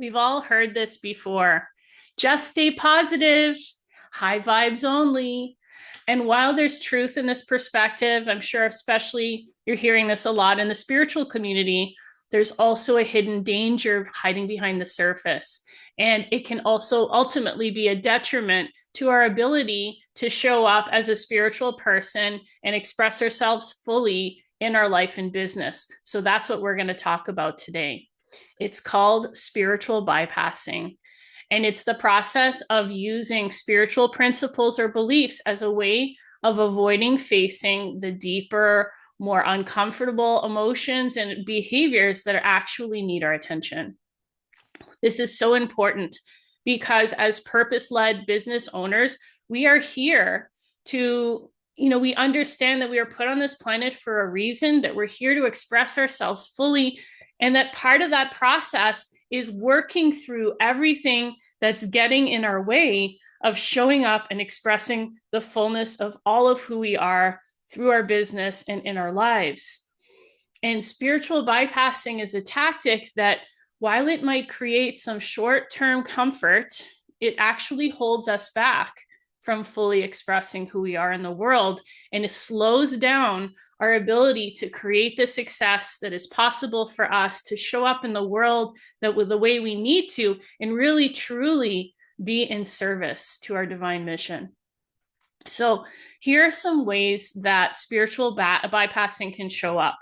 We've all heard this before. Just stay positive, high vibes only. And while there's truth in this perspective, I'm sure especially you're hearing this a lot in the spiritual community, there's also a hidden danger hiding behind the surface. And it can also ultimately be a detriment to our ability to show up as a spiritual person and express ourselves fully in our life and business. So that's what we're going to talk about today. It's called spiritual bypassing. And it's the process of using spiritual principles or beliefs as a way of avoiding facing the deeper, more uncomfortable emotions and behaviors that actually need our attention. This is so important because as purpose-led business owners, we are here to, we understand that we are put on this planet for a reason, that we're here to express ourselves fully, and that part of that process is working through everything that's getting in our way of showing up and expressing the fullness of all of who we are through our business and in our lives. And spiritual bypassing is a tactic that, while it might create some short-term comfort, it actually holds us back from fully expressing who we are in the world, and it slows down our ability to create the success that is possible for us to show up in the world that with the way we need to and really truly be in service to our divine mission. So here are some ways that spiritual bypassing can show up.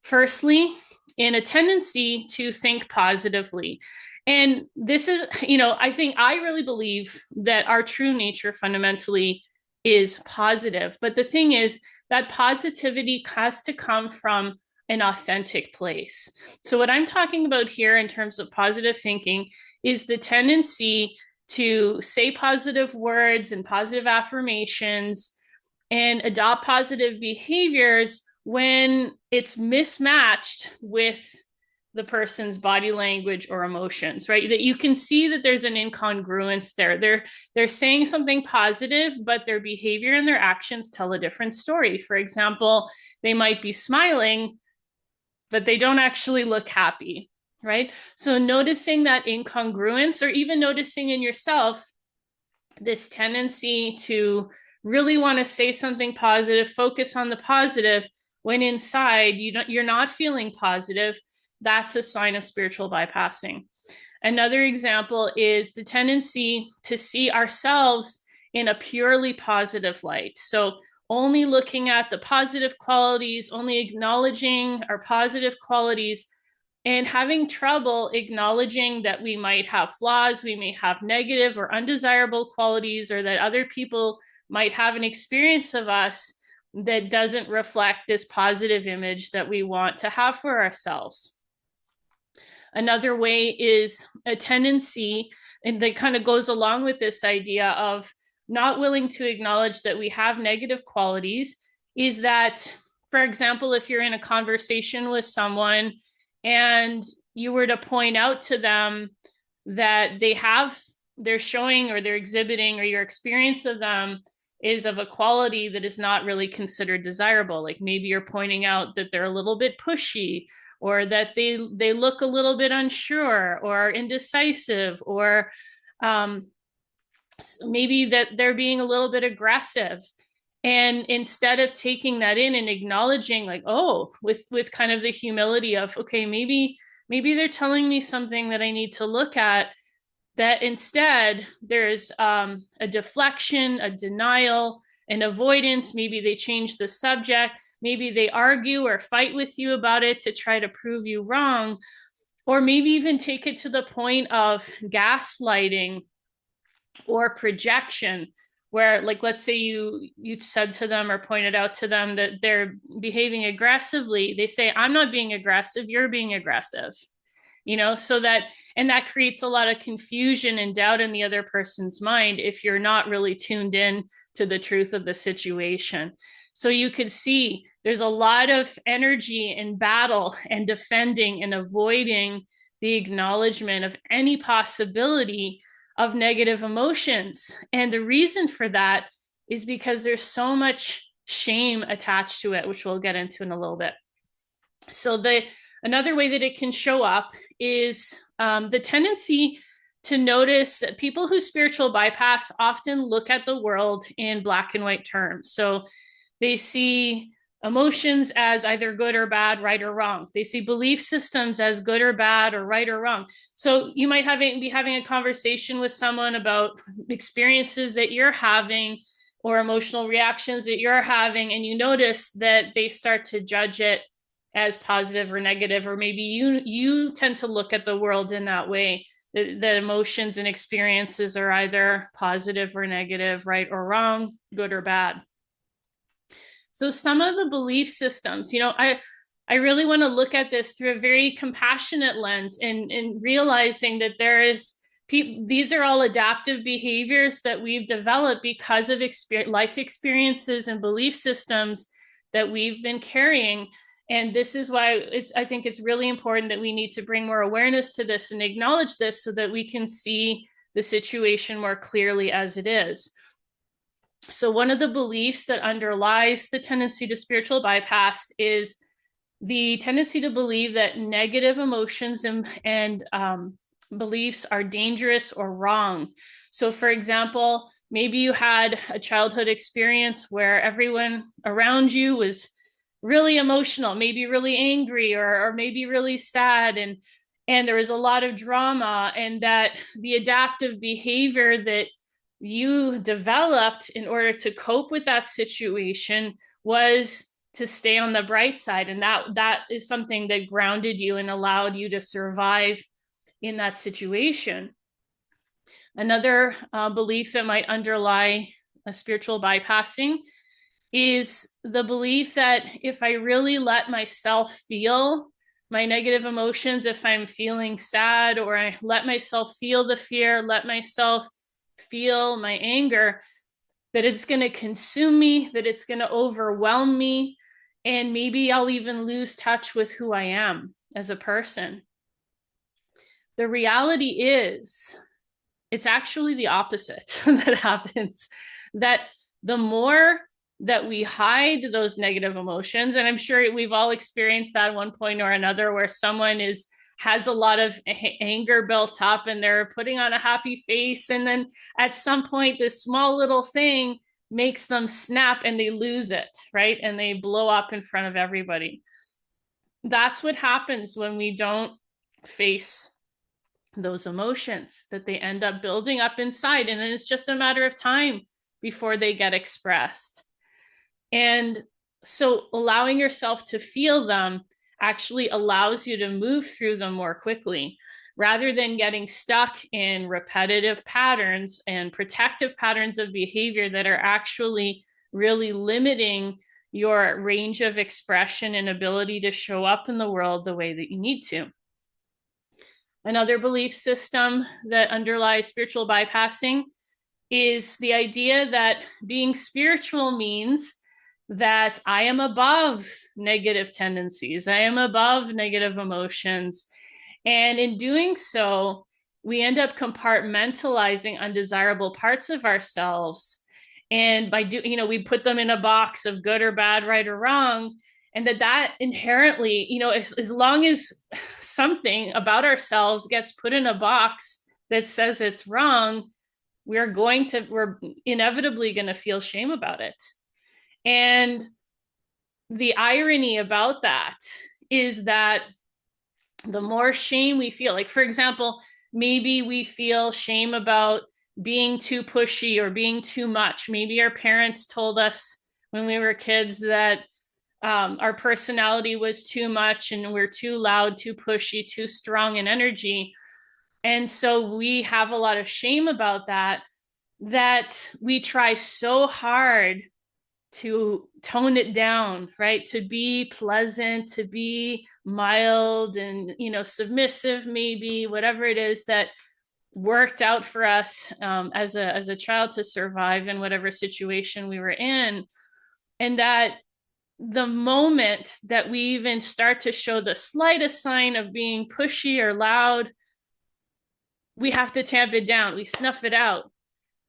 Firstly, in a tendency to think positively. And this is, I really believe that our true nature fundamentally is positive. But the thing is that positivity has to come from an authentic place. So what I'm talking about here in terms of positive thinking is the tendency to say positive words and positive affirmations and adopt positive behaviors when it's mismatched with the person's body language or emotions, right? That you can see that there's an incongruence there. They're saying something positive, but their behavior and their actions tell a different story. For example, they might be smiling, but they don't actually look happy, right? So noticing that incongruence, or even noticing in yourself this tendency to really want to say something positive, focus on the positive, when inside you're not feeling positive, that's a sign of spiritual bypassing. Another example is the tendency to see ourselves in a purely positive light. So only looking at the positive qualities, only acknowledging our positive qualities, and having trouble acknowledging that we might have flaws, we may have negative or undesirable qualities, or that other people might have an experience of us that doesn't reflect this positive image that we want to have for ourselves. Another way is a tendency, and that kind of goes along with this idea of not willing to acknowledge that we have negative qualities, is that, for example, if you're in a conversation with someone and you were to point out to them that they're showing or they're exhibiting, or your experience of them is of a quality that is not really considered desirable. Like maybe you're pointing out that they're a little bit pushy, or that they look a little bit unsure or indecisive, or maybe that they're being a little bit aggressive. And instead of taking that in and acknowledging, like, oh, with kind of the humility of, okay, maybe they're telling me something that I need to look at, that instead there's a deflection, a denial, an avoidance. Maybe they change the subject. Maybe they argue or fight with you about it to try to prove you wrong, or maybe even take it to the point of gaslighting or projection, where, like, let's say you said to them or pointed out to them that they're behaving aggressively. They say, I'm not being aggressive, you're being aggressive. So that, and that creates a lot of confusion and doubt in the other person's mind if you're not really tuned in to the truth of the situation. So you could see there's a lot of energy in battle and defending and avoiding the acknowledgement of any possibility of negative emotions. And the reason for that is because there's so much shame attached to it, which we'll get into in a little bit. So another way that it can show up is the tendency to notice that people who spiritual bypass often look at the world in black and white terms. So they see emotions as either good or bad, right or wrong. They see belief systems as good or bad, or right or wrong. So you might be having a conversation with someone about experiences that you're having or emotional reactions that you're having, and you notice that they start to judge it as positive or negative, or maybe you tend to look at the world in that way. The emotions and experiences are either positive or negative, right or wrong, good or bad. So some of the belief systems, I really want to look at this through a very compassionate lens, and realizing that these are all adaptive behaviors that we've developed because of life experiences and belief systems that we've been carrying. And this is why I think it's really important that we need to bring more awareness to this and acknowledge this so that we can see the situation more clearly as it is. So one of the beliefs that underlies the tendency to spiritual bypass is the tendency to believe that negative emotions and beliefs are dangerous or wrong. So for example, maybe you had a childhood experience where everyone around you was really emotional, maybe really angry, or maybe really sad, and there was a lot of drama, and that the adaptive behavior that you developed in order to cope with that situation was to stay on the bright side, and that is something that grounded you and allowed you to survive in that situation. Another belief that might underlie a spiritual bypassing is the belief that if I really let myself feel my negative emotions, if I'm feeling sad, or I let myself feel the fear, let myself feel my anger, that it's going to consume me, that it's going to overwhelm me, and maybe I'll even lose touch with who I am as a person. The reality is, it's actually the opposite that happens. That the more that we hide those negative emotions, and I'm sure we've all experienced that at one point or another, where someone has a lot of anger built up and they're putting on a happy face, and then at some point this small little thing makes them snap and they lose it, right? And they blow up in front of everybody. That's what happens when we don't face those emotions, that they end up building up inside, and then it's just a matter of time before they get expressed. And so allowing yourself to feel them actually allows you to move through them more quickly, rather than getting stuck in repetitive patterns and protective patterns of behavior that are actually really limiting your range of expression and ability to show up in the world the way that you need to. Another belief system that underlies spiritual bypassing is the idea that being spiritual means that I am above negative tendencies, I am above negative emotions. And in doing so, we end up compartmentalizing undesirable parts of ourselves. And we put them in a box of good or bad, right or wrong. And that inherently, as long as something about ourselves gets put in a box that says it's wrong, we're inevitably going to feel shame about it. And the irony about that is that the more shame we feel, like, for example, maybe we feel shame about being too pushy or being too much. Maybe our parents told us when we were kids that our personality was too much and we're too loud, too pushy, too strong in energy. And so we have a lot of shame about that we try so hard to tone it down, right? To be pleasant, to be mild and, submissive, maybe, whatever it is that worked out for us as a child to survive in whatever situation we were in. And that the moment that we even start to show the slightest sign of being pushy or loud, we have to tamp it down. We snuff it out.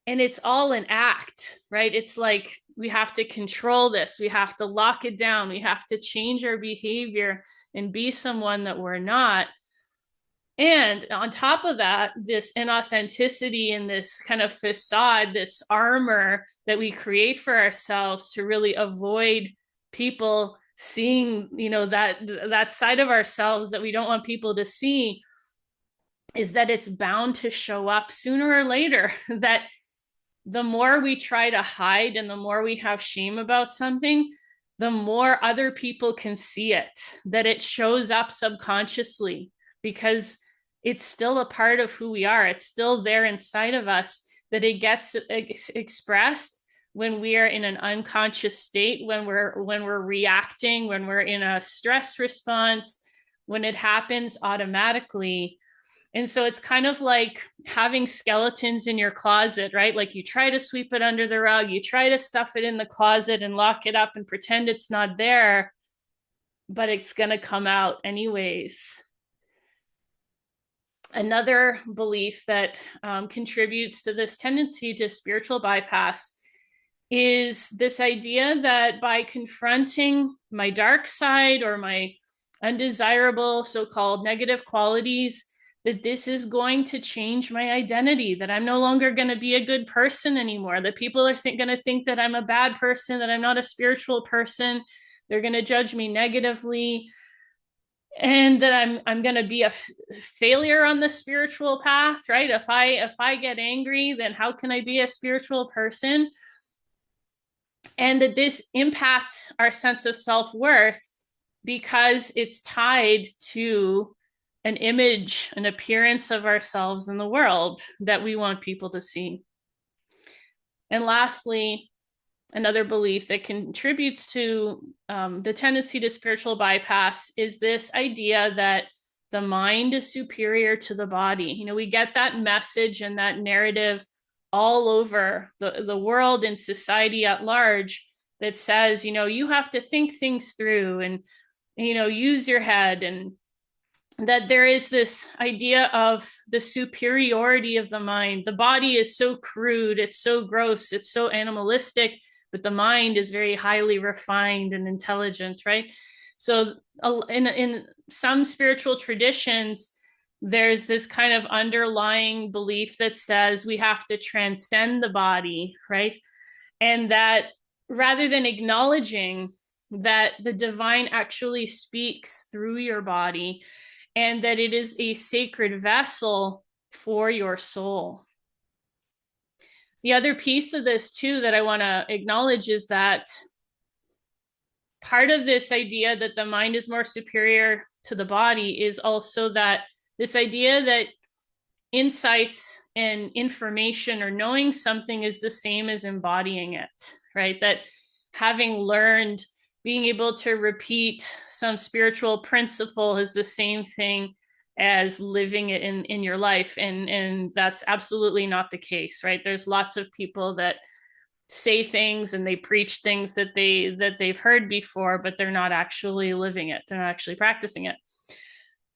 And it's all an act, right? It's like we have to control this. We have to lock it down. We have to change our behavior and be someone that we're not. And on top of that, this inauthenticity and this kind of facade, this armor that we create for ourselves to really avoid people seeing, that side of ourselves that we don't want people to see, is that it's bound to show up sooner or later. That the more we try to hide and the more we have shame about something, the more other people can see it, that it shows up subconsciously, because it's still a part of who we are. It's still there inside of us, that it gets expressed when we are in an unconscious state, when we're reacting, when we're in a stress response, when it happens automatically. And so it's kind of like having skeletons in your closet, right? Like you try to sweep it under the rug, you try to stuff it in the closet and lock it up and pretend it's not there, but it's going to come out anyways. Another belief that contributes to this tendency to spiritual bypass is this idea that by confronting my dark side or my undesirable so-called negative qualities, that this is going to change my identity, that I'm no longer going to be a good person anymore, that people are going to think that I'm a bad person, that I'm not a spiritual person, they're going to judge me negatively, and that I'm going to be a failure on the spiritual path, right? If I get angry, then how can I be a spiritual person? And that this impacts our sense of self-worth because it's tied to an image, an appearance of ourselves in the world that we want people to see. And lastly, another belief that contributes to the tendency to spiritual bypass is this idea that the mind is superior to the body. We get that message and that narrative all over the world and society at large that says, you have to think things through and, use your head, and that there is this idea of the superiority of the mind. The body is so crude, it's so gross, it's so animalistic, but the mind is very highly refined and intelligent, right? So in some spiritual traditions, there's this kind of underlying belief that says we have to transcend the body, right? And that rather than acknowledging that the divine actually speaks through your body, and that it is a sacred vessel for your soul. The other piece of this too that I want to acknowledge is that part of this idea that the mind is more superior to the body is also that this idea that insights and information or knowing something is the same as embodying it, right? That having learned, being able to repeat some spiritual principle is the same thing as living it in your life. And that's absolutely not the case, right? There's lots of people that say things and they preach things that they've heard before, but they're not actually living it. They're not actually practicing it.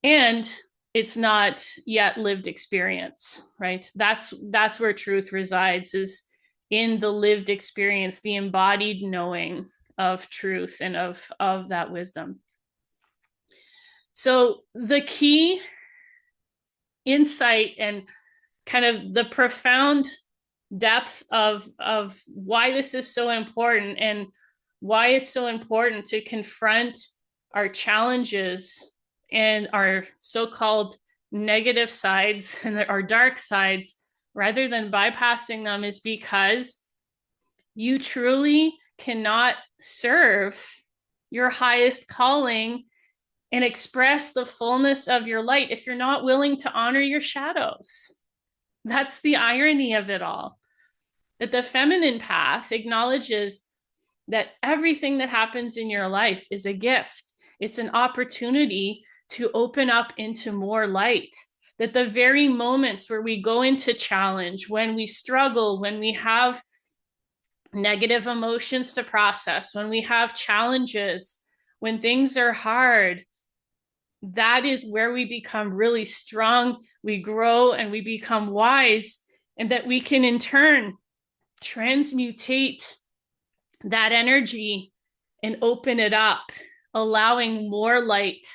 And it's not yet lived experience, right? That's where truth resides, is in the lived experience, the embodied knowing of truth and of that wisdom. So the key insight and kind of the profound depth of why this is so important, and why it's so important to confront our challenges and our so-called negative sides and our dark sides rather than bypassing them, is because you truly cannot serve your highest calling and express the fullness of your light if you're not willing to honor your shadows. That's the irony of it all. That the feminine path acknowledges that everything that happens in your life is a gift. It's an opportunity to open up into more light. That the very moments where we go into challenge, when we struggle, when we have negative emotions to process, when we have challenges, when things are hard, that is where we become really strong, we grow, and we become wise, and that we can in turn transmutate that energy and open it up, allowing more light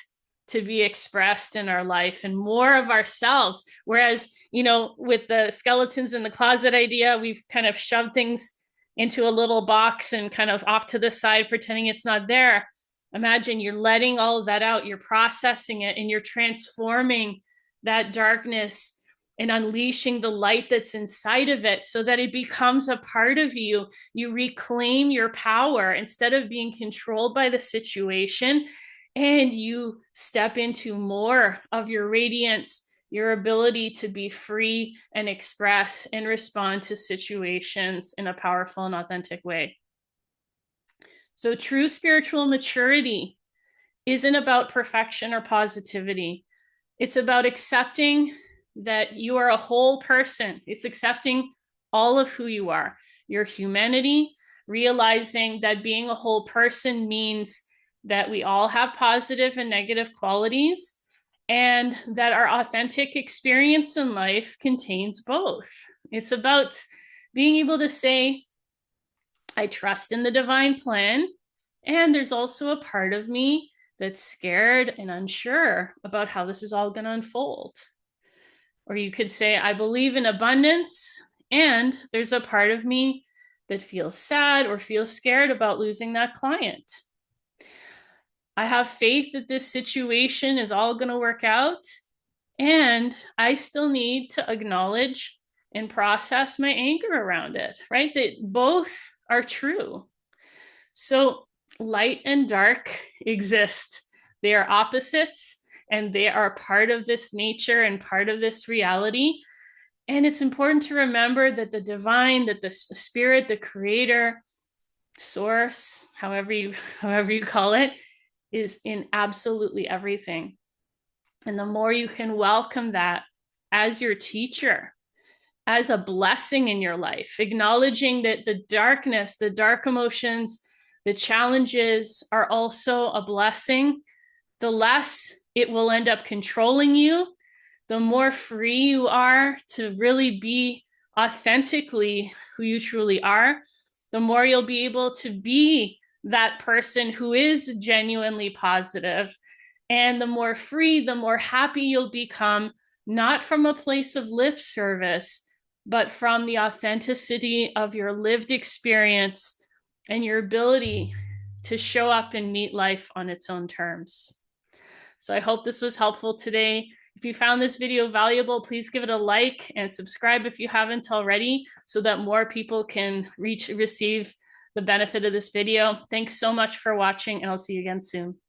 to be expressed in our life and more of ourselves. Whereas, you know, with the skeletons in the closet idea, we've kind of shoved things into a little box and kind of off to the side, pretending it's not there. Imagine you're letting all of that out, you're processing it, and you're transforming that darkness and unleashing the light that's inside of it so that it becomes a part of you. You reclaim your power instead of being controlled by the situation, and you step into more of your radiance, your ability to be free and express and respond to situations in a powerful and authentic way. So true spiritual maturity isn't about perfection or positivity. It's about accepting that you are a whole person. It's accepting all of who you are, your humanity, realizing that being a whole person means that we all have positive and negative qualities, and that our authentic experience in life contains both. It's about being able to say, I trust in the divine plan, and there's also a part of me that's scared and unsure about how this is all going to unfold. Or you could say, I believe in abundance, and there's a part of me that feels sad or feels scared about losing that client. I have faith that this situation is all going to work out, and I still need to acknowledge and process my anger around it, right? That both are true. So light and dark exist. They are opposites, and they are part of this nature and part of this reality. And it's important to remember that the divine, that the spirit, the creator, source, however you call it, is in absolutely everything. And the more you can welcome that as your teacher, as a blessing in your life, acknowledging that the darkness, the dark emotions, the challenges are also a blessing, the less it will end up controlling you, the more free you are to really be authentically who you truly are, the more you'll be able to be that person who is genuinely positive. And the more free, the more happy you'll become, not from a place of lip service, but from the authenticity of your lived experience and your ability to show up and meet life on its own terms. So I hope this was helpful today. If you found this video valuable, please give it a like and subscribe if you haven't already, so that more people can receive the benefit of this video. Thanks so much for watching, and I'll see you again soon.